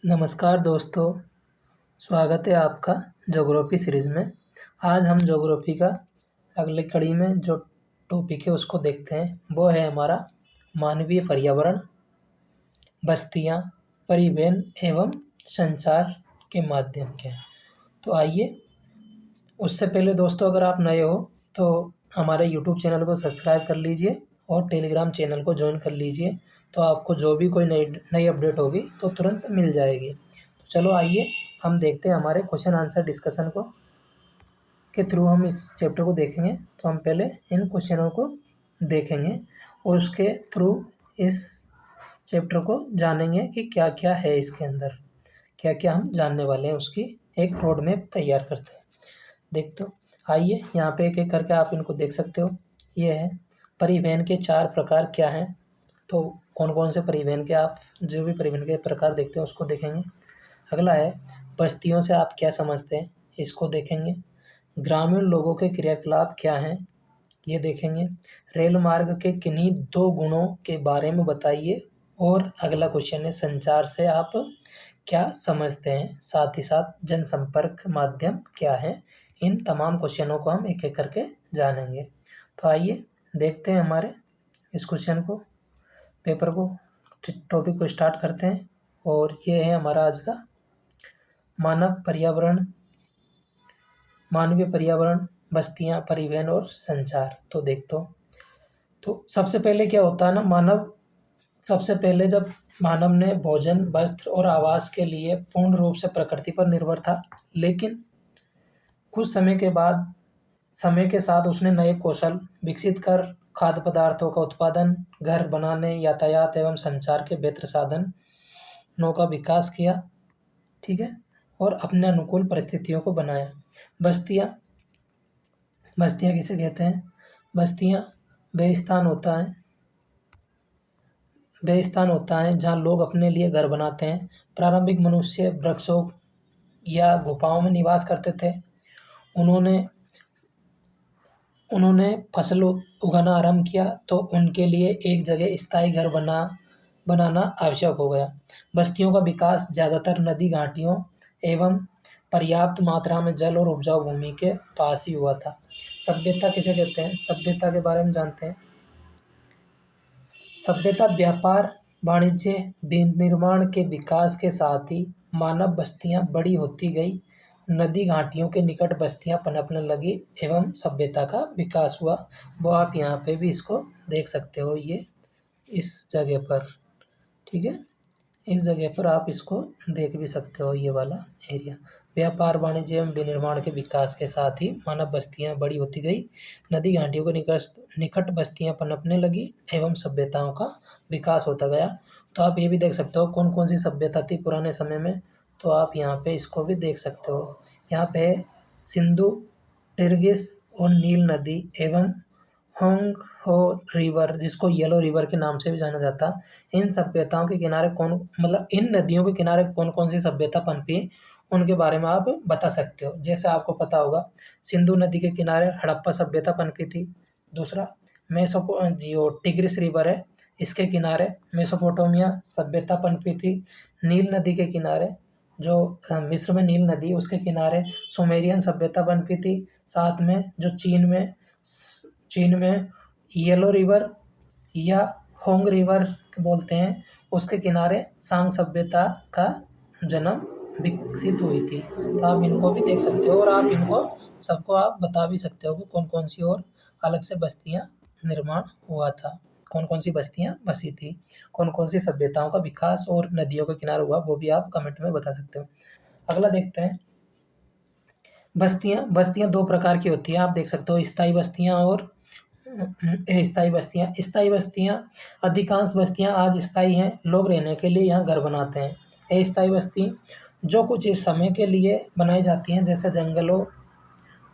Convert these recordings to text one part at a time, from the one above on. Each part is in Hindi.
नमस्कार दोस्तों, स्वागत है आपका ज्योग्राफी सीरीज़ में। आज हम ज्योग्राफी का अगली कड़ी में जो टॉपिक है उसको देखते हैं। वो है हमारा मानवीय पर्यावरण, बस्तियाँ, परिवहन एवं संचार के माध्यम के। तो आइए, उससे पहले दोस्तों अगर आप नए हो तो हमारे यूट्यूब चैनल को सब्सक्राइब कर लीजिए और टेलीग्राम चैनल को ज्वाइन कर लीजिए, तो आपको जो भी कोई नई अपडेट होगी तो तुरंत मिल जाएगी। तो चलो आइए हम देखते हैं हमारे क्वेश्चन आंसर डिस्कशन को के थ्रू हम इस चैप्टर को देखेंगे। तो हम पहले इन क्वेश्चनों को देखेंगे और उसके थ्रू इस चैप्टर को जानेंगे कि क्या क्या है इसके अंदर, क्या क्या हम जानने वाले हैं, उसकी एक रोड मैप तैयार करते हैं। देखते हो, आइए यहाँ पे एक एक करके आप इनको देख सकते हो। ये है परिवहन के 4 प्रकार क्या हैं। तो कौन कौन से परिवहन के, आप जो भी परिवहन के प्रकार देखते हैं उसको देखेंगे। अगला है बस्तियों से आप क्या समझते हैं, इसको देखेंगे। ग्रामीण लोगों के क्रियाकलाप क्या हैं, ये देखेंगे। रेल मार्ग के किन्हीं 2 गुणों के बारे में बताइए। और अगला क्वेश्चन है संचार से आप क्या समझते हैं, साथ ही साथ जनसंपर्क माध्यम क्या है। इन तमाम क्वेश्चनों को हम एक एक करके जानेंगे। तो आइए देखते हैं हमारे इस क्वेश्चन को, पेपर को, टॉपिक को स्टार्ट करते हैं। और ये है हमारा आज का मानवीय पर्यावरण, बस्तियाँ, परिवहन और संचार। तो देखते हो, तो सबसे पहले क्या होता है ना, सबसे पहले जब मानव ने भोजन, वस्त्र और आवास के लिए पूर्ण रूप से प्रकृति पर निर्भर था, लेकिन कुछ समय के साथ उसने नए कौशल विकसित कर खाद्य पदार्थों का उत्पादन, घर बनाने, यातायात एवं संचार के बेहतर साधनों का विकास किया, ठीक है, और अपने अनुकूल परिस्थितियों को बनाया। बस्तियाँ किसे कहते हैं? बस्तियाँ वे स्थान होता है जहाँ लोग अपने लिए घर बनाते हैं। प्रारंभिक मनुष्य वृक्षों या गुफाओं में निवास करते थे। उन्होंने फसल उगाना आरंभ किया तो उनके लिए एक जगह स्थायी घर बनाना आवश्यक हो गया। बस्तियों का विकास ज़्यादातर नदी घाटियों एवं पर्याप्त मात्रा में जल और उपजाऊ भूमि के पास ही हुआ था। सभ्यता किसे कहते हैं? सभ्यता के बारे में जानते हैं। सभ्यता व्यापार, वाणिज्य, विनिर्माण के विकास के साथ ही मानव बस्तियां बड़ी होती गई। नदी घाटियों के निकट बस्तियां पनपने लगी एवं सभ्यता का विकास हुआ। वो आप यहाँ पे भी इसको देख सकते हो, ये इस जगह पर, ठीक है, इस जगह पर आप इसको देख भी सकते हो, ये वाला एरिया। व्यापार, वाणिज्य एवं विनिर्माण के विकास के साथ ही मानव बस्तियां बड़ी होती गई, नदी घाटियों के निकट बस्तियां पनपने लगी एवं सभ्यताओं का विकास होता गया। तो आप ये भी देख सकते हो कौन कौन सी सभ्यता थी पुराने समय में। तो आप यहाँ पे इसको भी देख सकते हो। यहाँ पे सिंधु, टिग्रिस और नील नदी एवं होंग हो रिवर, जिसको येलो रिवर के नाम से भी जाना जाता, इन सभ्यताओं के किनारे इन नदियों के किनारे कौन कौन सी सभ्यता पनपी, उनके बारे में आप बता सकते हो। जैसे आपको पता होगा, सिंधु नदी के किनारे हड़प्पा सभ्यता पनपी थी। दूसरा जो टिग्रिस रिवर है, इसके किनारे मेसोपोटामिया सभ्यता पनपी थी। नील नदी के किनारे, जो मिस्र में नील नदी, उसके किनारे सुमेरियन सभ्यता पनपी थी। साथ में जो चीन में येलो रिवर या होंग रिवर बोलते हैं, उसके किनारे सांग सभ्यता का जन्म विकसित हुई थी। तो आप इनको भी देख सकते हो और आप इनको सबको आप बता भी सकते हो कि कौन कौन सी और अलग से बस्तियां निर्माण हुआ था, कौन कौन सी बस्तियां बसी थी, कौन कौन सी सभ्यताओं का विकास और नदियों के किनारे हुआ, वो भी आप कमेंट में बता सकते हो। अगला देखते हैं, बस्तियां 2 प्रकार की होती हैं, आप देख सकते हो, स्थायी बस्तियां और स्थायी बस्तियां, अधिकांश बस्तियां आज स्थायी हैं, लोग रहने के लिए यहाँ घर बनाते हैं। अस्थायी बस्ती जो कुछ इस समय के लिए बनाई जाती हैं, जैसे जंगलों,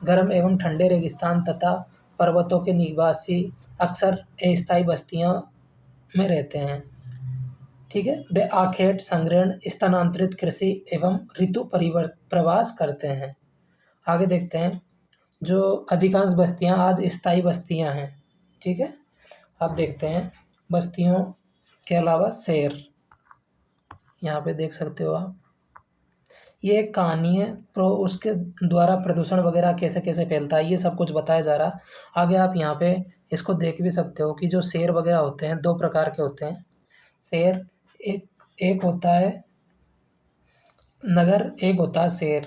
गर्म एवं ठंडे रेगिस्तान तथा पर्वतों के निवासी अक्सर अस्थायी बस्तियों में रहते हैं, ठीक है। वे आखेट, संग्रहण, स्थानांतरित कृषि एवं ऋतु प्रवास करते हैं। आगे देखते हैं, जो अधिकांश बस्तियां आज स्थायी बस्तियां हैं, ठीक है। अब देखते हैं बस्तियों के अलावा शहर, यहाँ पे देख सकते हो आप, ये एक कहानी है, उसके द्वारा प्रदूषण वगैरह कैसे कैसे फैलता है ये सब कुछ बताया जा रहा। आगे आप यहाँ पे इसको देख भी सकते हो कि जो शेर वगैरह होते हैं 2 प्रकार के होते हैं। शेर एक एक होता है नगर, एक होता है शहर।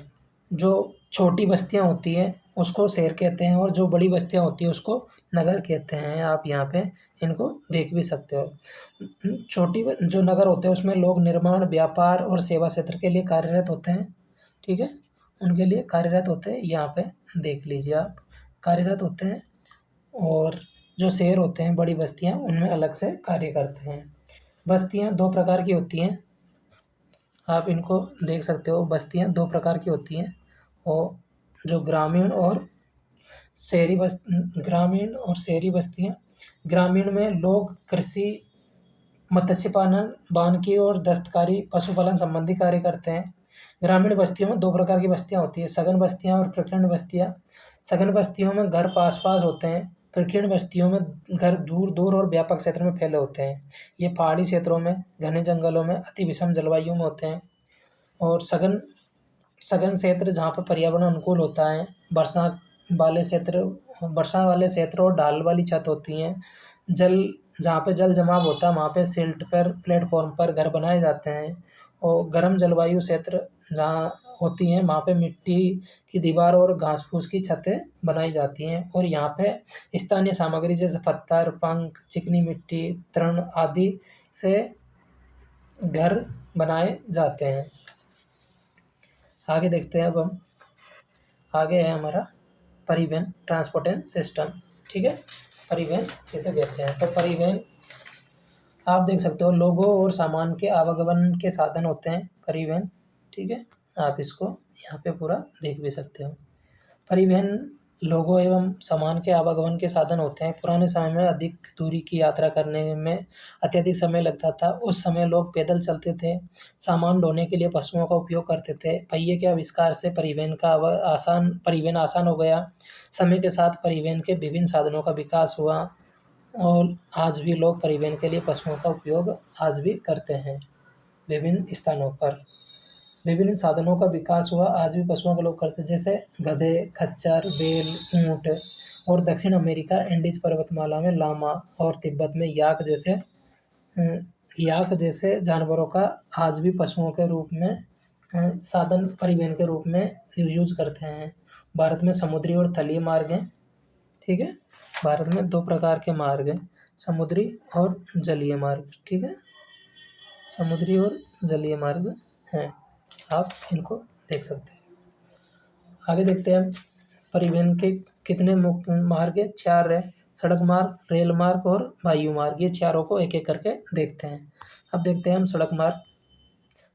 जो छोटी बस्तियाँ होती हैं उसको शहर कहते हैं और जो बड़ी बस्तियाँ होती हैं उसको नगर कहते हैं। आप यहाँ पे इनको देख भी सकते हो। जो नगर होते हैं उसमें लोग निर्माण, व्यापार और सेवा क्षेत्र के लिए कार्यरत होते हैं। ठीक है, उनके लिए कार्यरत होते हैं, यहाँ पे देख लीजिए आप, कार्यरत होते हैं। और जो शहर होते हैं, बड़ी बस्तियाँ, उनमें अलग से कार्य करते हैं। बस्तियाँ 2 प्रकार की होती हैं, आप इनको देख सकते हो। बस्तियाँ 2 प्रकार की होती हैं, और जो ग्रामीण और शहरी बस्तियाँ। ग्रामीण में लोग कृषि, मत्स्य पालन, वानिकी और दस्तकारी, पशुपालन संबंधी कार्य करते हैं। ग्रामीण बस्तियों में 2 प्रकार की बस्तियाँ होती हैं, सघन बस्तियाँ और प्रकीर्ण बस्तियाँ। सघन बस्तियों में घर पास-पास होते हैं, प्रकीर्ण बस्तियों में घर दूर-दूर और व्यापक क्षेत्र में फैले होते हैं। ये पहाड़ी क्षेत्रों में, घने जंगलों में, अति विषम जलवायु में होते हैं। और सघन सघन क्षेत्र जहाँ पर पर्यावरण अनुकूल होता है, वर्षा वाले क्षेत्र और ढाल वाली छत होती हैं। जल जहाँ पे जल जमाव होता है वहाँ पे सिल्ट पर, प्लेटफॉर्म पर घर बनाए जाते हैं। और गर्म जलवायु क्षेत्र जहाँ होती हैं वहाँ पे मिट्टी की दीवार और घास फूस की छतें बनाई जाती हैं। और यहाँ पे स्थानीय सामग्री जैसे पत्थर, पंख, चिकनी मिट्टी, तृण आदि से घर बनाए जाते हैं। आगे देखते हैं अब हम। आगे है हमारा परिवहन, ट्रांसपोर्टेशन सिस्टम। ठीक है, परिवहन किसे कहते हैं? तो परिवहन आप देख सकते हो, लोगों और सामान के आवागमन के साधन होते हैं परिवहन। ठीक है, आप इसको यहाँ पे पूरा देख भी सकते हो। परिवहन लोगों एवं सामान के आवागमन के साधन होते हैं। पुराने समय में अधिक दूरी की यात्रा करने में अत्यधिक समय लगता था। उस समय लोग पैदल चलते थे, सामान ढोने के लिए पशुओं का उपयोग करते थे। पहिए के आविष्कार से परिवहन आसान हो गया। समय के साथ परिवहन के विभिन्न साधनों का विकास हुआ, और आज भी लोग परिवहन के लिए पशुओं का उपयोग आज भी करते हैं। विभिन्न स्थानों पर विभिन्न साधनों का विकास हुआ, आज भी पशुओं का लोग करते हैं, जैसे गधे, खच्चर, बैल, ऊँट। और दक्षिण अमेरिका, एंडीज पर्वतमाला में लामा और तिब्बत में याक जैसे जानवरों का आज भी पशुओं के रूप में साधन परिवहन के रूप में यूज करते हैं। भारत में समुद्री और थलीय मार्ग हैं। ठीक है, भारत में 2 प्रकार के मार्ग हैं, समुद्री और जलीय मार्ग। ठीक है, समुद्री और जलीय मार्ग हैं, आप इनको देख सकते हैं। आगे देखते हैं परिवहन के कितने मुख्य मार्ग है? 4 है, सड़क मार्ग, रेल मार्ग और वायु मार्ग। ये चारों को एक-एक करके देखते हैं। अब देखते हैं हम सड़क मार्ग।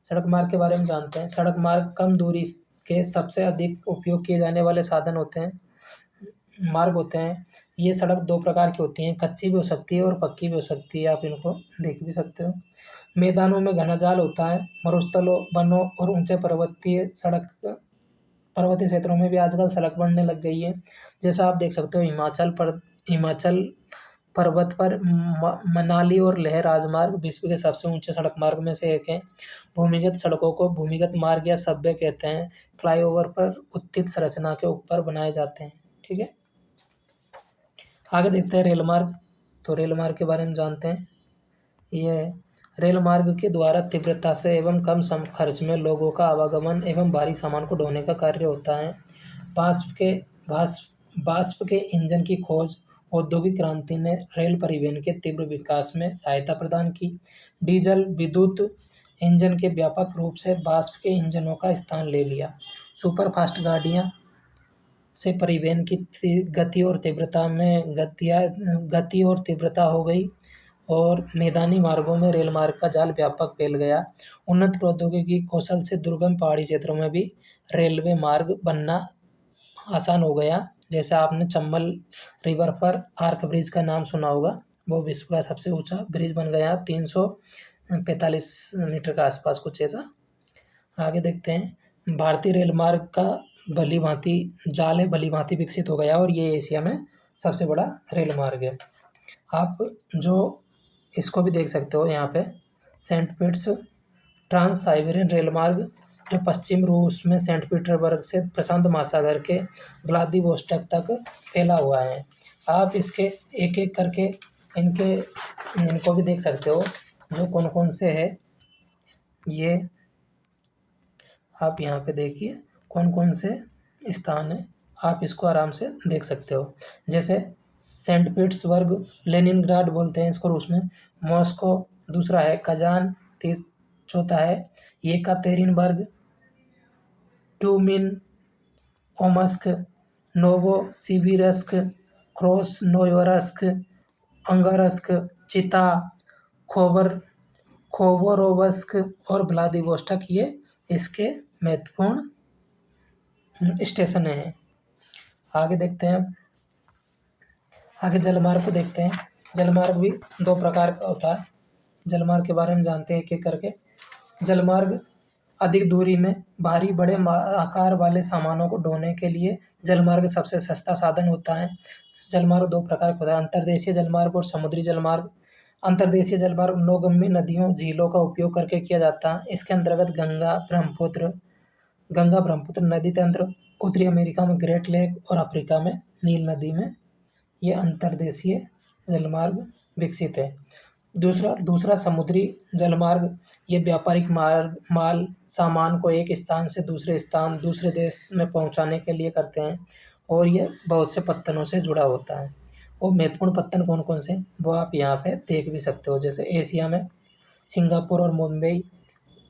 सड़क मार्ग के बारे में जानते हैं। सड़क मार्ग कम दूरी के सबसे अधिक उपयोग किए जाने वाले साधन होते हैं, मार्ग होते हैं। ये सड़क 2 प्रकार की होती हैं, कच्ची भी हो सकती है और पक्की भी हो सकती है, आप इनको देख भी सकते हो। मैदानों में घना जाल होता है, मरुस्थलों, वनों और ऊंचे पर्वतीय क्षेत्रों में भी आजकल सड़क बनने लग गई है। जैसा आप देख सकते हो, हिमाचल पर्वत पर मनाली और लेह राजमार्ग विश्व के सबसे ऊंचे सड़क मार्ग में से एक है। भूमिगत सड़कों को भूमिगत मार्ग या सबवे कहते हैं। फ्लाईओवर पर उत्थित संरचना के ऊपर बनाए जाते हैं। ठीक है, आगे देखते हैं रेल मार्ग। तो रेल मार्ग के बारे में जानते हैं। ये रेल मार्ग के द्वारा तीव्रता से एवं कम खर्च में लोगों का आवागमन एवं भारी सामान को ढोने का कार्य होता है। बाष्प के इंजन की खोज, औद्योगिक क्रांति ने रेल परिवहन के तीव्र विकास में सहायता प्रदान की। डीजल विद्युत इंजन के व्यापक रूप से बाष्प के इंजनों का स्थान ले लिया। सुपरफास्ट गाड़ियाँ से परिवहन की गति और तीव्रता हो गई, और मैदानी मार्गों में रेल मार्ग का जाल व्यापक फैल गया। उन्नत प्रौद्योगिकी कौशल से दुर्गम पहाड़ी क्षेत्रों में भी रेलवे मार्ग बनना आसान हो गया। जैसे आपने चंबल रिवर पर आर्क ब्रिज का नाम सुना होगा, वो विश्व का सबसे ऊंचा ब्रिज बन गया, 345 मीटर के आसपास कुछ ऐसा। आगे देखते हैं, भारतीय रेल मार्ग का भली भांति विकसित हो गया, और ये एशिया में सबसे बड़ा रेल मार्ग है। आप जो इसको भी देख सकते हो यहाँ पे, सेंट पिट्स ट्रांस साइबेरियन रेल मार्ग जो पश्चिम रूस में सेंट पीटर्सबर्ग से प्रशांत महासागर के व्लादिवोस्टोक तक फैला हुआ है। आप इसके एक-एक करके इनको भी देख सकते हो, जो कौन-कौन से है ये आप यहाँ पे देखिए कौन-कौन से स्थान हैं, आप इसको आराम से देख सकते हो। जैसे सेंट पीटर्सबर्ग, लेनिनग्राड बोलते हैं इसको रूस में, मॉस्को दूसरा है, कजान चौथा है, येकातेरिनबर्ग, ट्यूमिन, ओमस्क, नोवोसिबिर्स्क, क्रास्नोयर्स्क, अंगारस्क, चिता, खोबोरोवस्क और व्लादिवोस्टोक ये इसके महत्वपूर्ण स्टेशन हैं। आगे देखते हैं, आगे जलमार्ग को देखते हैं। जलमार्ग भी 2 प्रकार का होता है। जलमार्ग के बारे में जानते हैं एक-एक करके। जलमार्ग अधिक दूरी में भारी बड़े आकार वाले सामानों को ढोने के लिए जलमार्ग सबसे सस्ता साधन होता है। जलमार्ग 2 प्रकार का होता है, अंतर्देशीय जलमार्ग और समुद्री जलमार्ग। अंतर्देशीय जलमार्ग नौगम्य नदियों, झीलों का उपयोग करके किया जाता है। इसके अंतर्गत गंगा ब्रह्मपुत्र नदी तंत्र, उत्तरी अमेरिका में ग्रेट लेक और अफ्रीका में नील नदी में ये अंतर्देशीय जलमार्ग विकसित है। दूसरा समुद्री जलमार्ग, ये व्यापारिक माल सामान को एक स्थान से दूसरे देश में पहुंचाने के लिए करते हैं और ये बहुत से पत्तनों से जुड़ा होता है। और महत्वपूर्ण पत्तन कौन-कौन से वो आप यहाँ पे देख भी सकते हो। जैसे एशिया में सिंगापुर और मुंबई,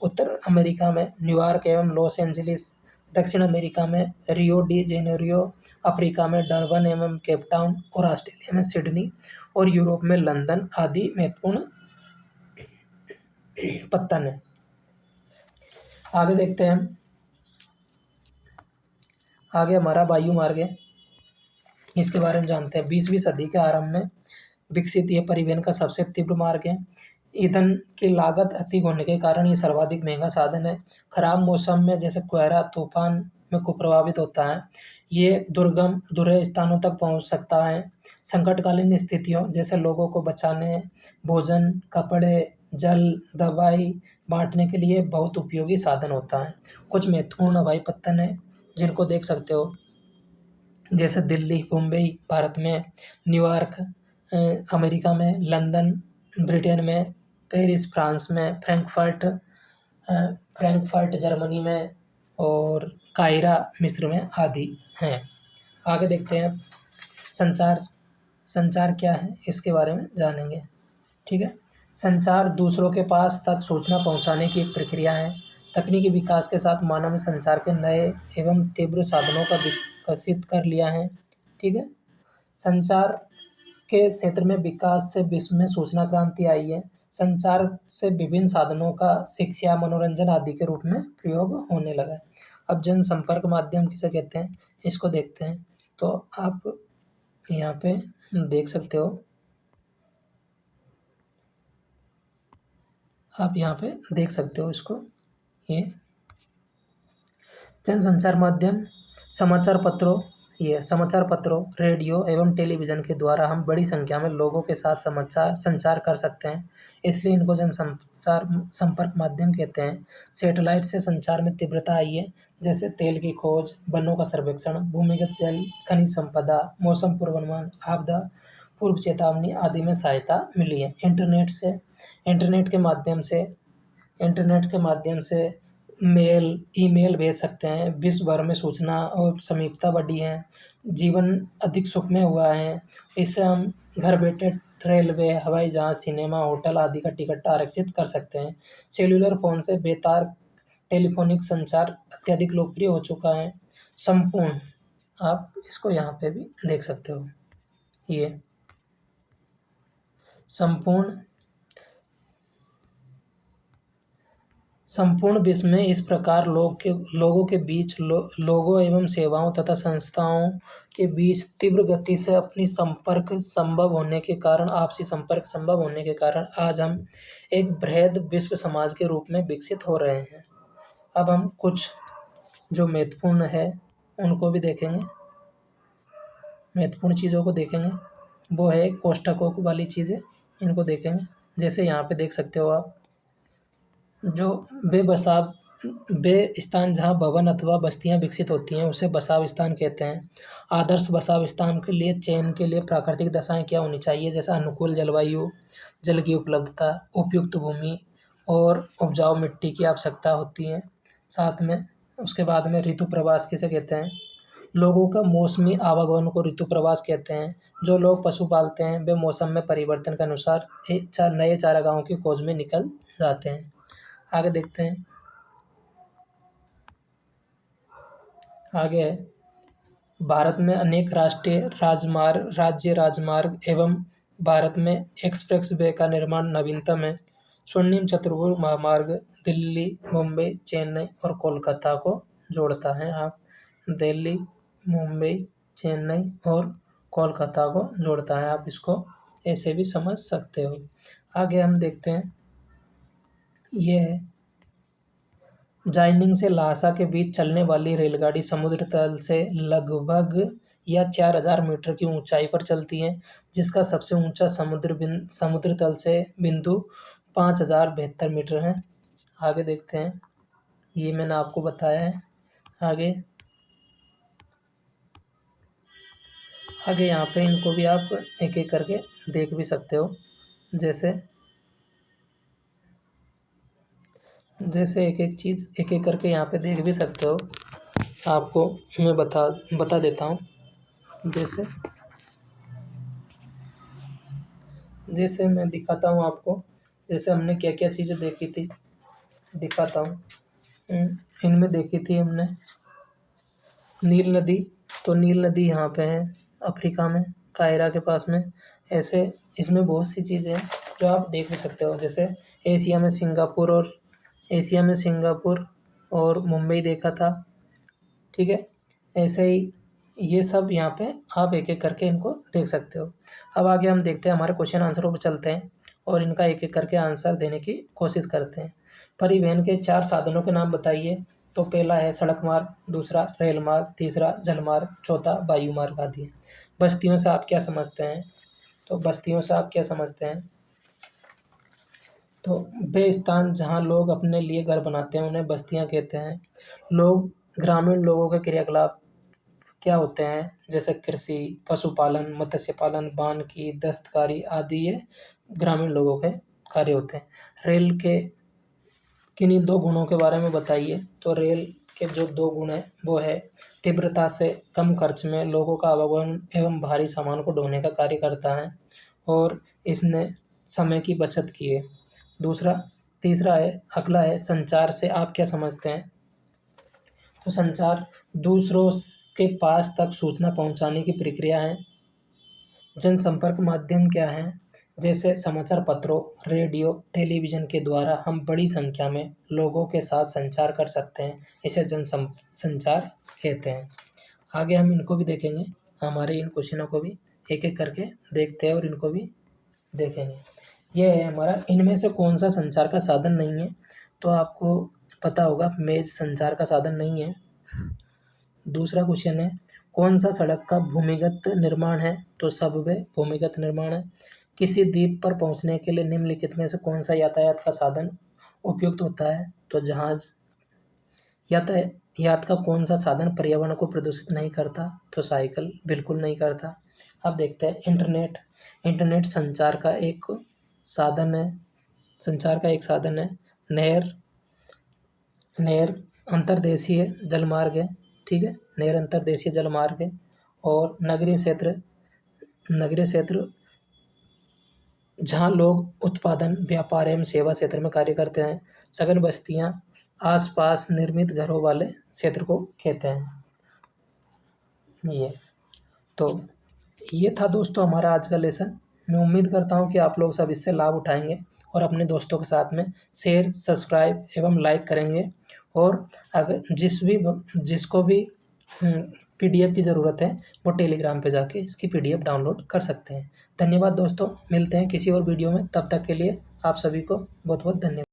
उत्तर अमेरिका में न्यूयॉर्क एवं लॉस एंजलिस, दक्षिण अमेरिका में रियो डी जेनेरियो, अफ्रीका में डरबन एवं केप टाउन और ऑस्ट्रेलिया में सिडनी और यूरोप में लंदन आदि महत्वपूर्ण पत्तन है। आगे देखते हैं, आगे हमारा वायु मार्ग है, इसके बारे में जानते हैं। 20वीं सदी के आरंभ में विकसित ये परिवहन का सबसे तीव्र मार्ग है। ईंधन की लागत अधिक होने के कारण ये सर्वाधिक महंगा साधन है। खराब मौसम में जैसे कोहरा, तूफान में को प्रभावित होता है। ये दुर्गम दूर स्थानों तक पहुंच सकता है। संकटकालीन स्थितियों जैसे लोगों को बचाने, भोजन, कपड़े, जल, दवाई बांटने के लिए बहुत उपयोगी साधन होता है। कुछ महत्वपूर्ण हवाई पत्तन है जिनको देख सकते हो, जैसे दिल्ली, मुंबई भारत में, न्यूयॉर्क अमेरिका में, लंदन ब्रिटेन में, पेरिस फ्रांस में, फ्रैंकफर्ट जर्मनी में और काहिरा मिस्र में आदि हैं। आगे देखते हैं संचार क्या है इसके बारे में जानेंगे। ठीक है, संचार दूसरों के पास तक सूचना पहुंचाने की एक प्रक्रिया है। तकनीकी विकास के साथ मानव ने संचार के नए एवं तीव्र साधनों का विकसित कर लिया है। ठीक है, संचार के क्षेत्र में विकास से विश्व में सूचना क्रांति आई है। संचार से विभिन्न साधनों का शिक्षा, मनोरंजन आदि के रूप में प्रयोग होने लगा है। अब जनसंपर्क माध्यम किसे कहते हैं इसको देखते हैं। तो आप यहाँ पे देख सकते हो, आप यहाँ पे देख सकते हो इसको। ये जनसंचार माध्यम समाचार पत्रों, रेडियो एवं टेलीविज़न के द्वारा हम बड़ी संख्या में लोगों के साथ संचार कर सकते हैं, इसलिए इनको संपर्क माध्यम कहते हैं। सैटेलाइट से संचार में तीव्रता आई है, जैसे तेल की खोज, वनों का सर्वेक्षण, भूमिगत जल, खनिज संपदा, मौसम पूर्वानुमान, आपदा पूर्व चेतावनी आदि में सहायता मिली है। इंटरनेट के माध्यम से ईमेल भेज सकते हैं। विश्व भर में सूचना और समीपता बढ़ी है। जीवन अधिक सुखमय हुआ है। इससे हम घर बैठे रेलवे, हवाई जहाज, सिनेमा, होटल आदि का टिकट आरक्षित कर सकते हैं। सेल्युलर फ़ोन से बेतार टेलीफोनिक संचार अत्यधिक लोकप्रिय हो चुका है। संपूर्ण, आप इसको यहाँ पे भी देख सकते हो। ये संपूर्ण विश्व में इस प्रकार लोगों के बीच लोगों एवं सेवाओं तथा संस्थाओं के बीच तीव्र गति से आपसी संपर्क संभव होने के कारण आज हम एक बृहद विश्व समाज के रूप में विकसित हो रहे हैं। अब हम कुछ जो महत्वपूर्ण है उनको भी देखेंगे, महत्वपूर्ण चीज़ों को देखेंगे। वो है कोष्ठकों वाली चीज़ें, इनको देखेंगे। जैसे यहाँ पे देख सकते हो आप, जो वे स्थान जहाँ भवन अथवा बस्तियाँ विकसित होती हैं उसे बसाव स्थान कहते हैं। आदर्श बसाव स्थान के लिए चयन के लिए प्राकृतिक दशाएं क्या होनी चाहिए, जैसे अनुकूल जलवायु, जल की उपलब्धता, उपयुक्त भूमि और उपजाऊ मिट्टी की आवश्यकता होती है। साथ में उसके बाद में ऋतु प्रवास किसे कहते हैं, लोगों का मौसमी आवागमन को ऋतु प्रवास कहते हैं। जो लोग पशु पालते हैं वे मौसम में परिवर्तन के अनुसार नए चारागाहों की खोज में निकल जाते हैं। आगे देखते हैं। आगे है, भारत में अनेक राज्य राजमार्ग एवं भारत में एक्सप्रेस वे का निर्माण नवीनतम है। स्वर्णिम चतुर्भुज महामार्ग दिल्ली, मुंबई, चेन्नई और कोलकाता को जोड़ता है। आप दिल्ली, मुंबई, चेन्नई और कोलकाता को जोड़ता है, आप इसको ऐसे भी समझ सकते हो। आगे हम देखते हैं, ये है जाइनिंग से लहासा के बीच चलने वाली रेलगाड़ी समुद्र तल से लगभग या 4000 मीटर की ऊंचाई पर चलती है, जिसका सबसे ऊंचा समुद्र तल से बिंदु 5072 मीटर है। आगे देखते हैं, ये मैंने आपको बताया है। आगे यहाँ पे इनको भी आप एक एक करके देख भी सकते हो, जैसे एक एक चीज़ एक एक करके यहाँ पे देख भी सकते हो। आपको मैं बता देता हूँ। जैसे मैं दिखाता हूँ आपको, जैसे हमने क्या क्या चीज़ें देखी थी, दिखाता हूँ। इनमें देखी थी हमने नील नदी, तो नील नदी यहाँ पे है अफ्रीका में, कायरा के पास में। ऐसे इसमें बहुत सी चीज़ें हैं जो आप देख भी सकते हो, जैसे एशिया में सिंगापुर और मुंबई देखा था, ठीक है। ऐसे ही ये सब यहाँ पे आप एक एक करके इनको देख सकते हो। अब आगे हम देखते हैं, हमारे क्वेश्चन आंसरों पर चलते हैं और इनका एक एक करके आंसर देने की कोशिश करते हैं। परिवहन के 4 साधनों के नाम बताइए। तो पहला है सड़क मार्ग, दूसरा रेल मार्ग, तीसरा जल मार्ग, चौथा वायु मार्ग आदि है। बस्तियों से आप क्या समझते हैं, तो वे स्थान जहाँ लोग अपने लिए घर बनाते हैं उन्हें बस्तियाँ कहते हैं। ग्रामीण लोगों के क्रियाकलाप क्या होते हैं, जैसे कृषि, पशुपालन, मत्स्य पालन, वानिकी, दस्तकारी आदि ये ग्रामीण लोगों के कार्य होते हैं। रेल के किन्हीं 2 गुणों के बारे में बताइए। तो रेल के जो 2 गुण हैं वो है तीव्रता से कम खर्च में लोगों का आवागमन एवं भारी सामान को ढोने का कार्य करता है और इसने समय की बचत की है। अगला है संचार से आप क्या समझते हैं। तो संचार दूसरों के पास तक सूचना पहुंचाने की प्रक्रिया है। जनसंपर्क माध्यम क्या है, जैसे समाचार पत्रों, रेडियो, टेलीविज़न के द्वारा हम बड़ी संख्या में लोगों के साथ संचार कर सकते हैं, इसे संचार कहते हैं। आगे हम इनको भी देखेंगे, हमारे इन क्वेश्चनों को भी एक एक करके देखते हैं और इनको भी देखेंगे। यह है हमारा, इनमें से कौन सा संचार का साधन नहीं है। तो आपको पता होगा मेज संचार का साधन नहीं है। दूसरा क्वेश्चन है, कौन सा सड़क का भूमिगत निर्माण है। तो सबवे भूमिगत निर्माण है। किसी द्वीप पर पहुंचने के लिए निम्नलिखित में से कौन सा यातायात का साधन उपयुक्त होता है। तो जहाज। यातायात का कौन सा साधन पर्यावरण को प्रदूषित नहीं करता। तो साइकिल बिल्कुल नहीं करता। अब देखते हैं इंटरनेट संचार का एक साधन है। नहर अंतर्देशीय जलमार्ग है, ठीक है। नहर अंतर्देशीय जलमार्ग है। और नगरीय क्षेत्र जहाँ लोग उत्पादन, व्यापार एवं सेवा क्षेत्र में कार्य करते हैं। सघन बस्तियाँ आसपास निर्मित घरों वाले क्षेत्र को कहते हैं। ये था दोस्तों हमारा आज का लेसन। मैं उम्मीद करता हूँ कि आप लोग सब इससे लाभ उठाएंगे और अपने दोस्तों के साथ में शेयर, सब्सक्राइब एवं लाइक करेंगे। और अगर जिसको भी PDF की ज़रूरत है वो टेलीग्राम पे जाके इसकी PDF डाउनलोड कर सकते हैं। धन्यवाद दोस्तों, मिलते हैं किसी और वीडियो में, तब तक के लिए आप सभी को बहुत बहुत धन्यवाद।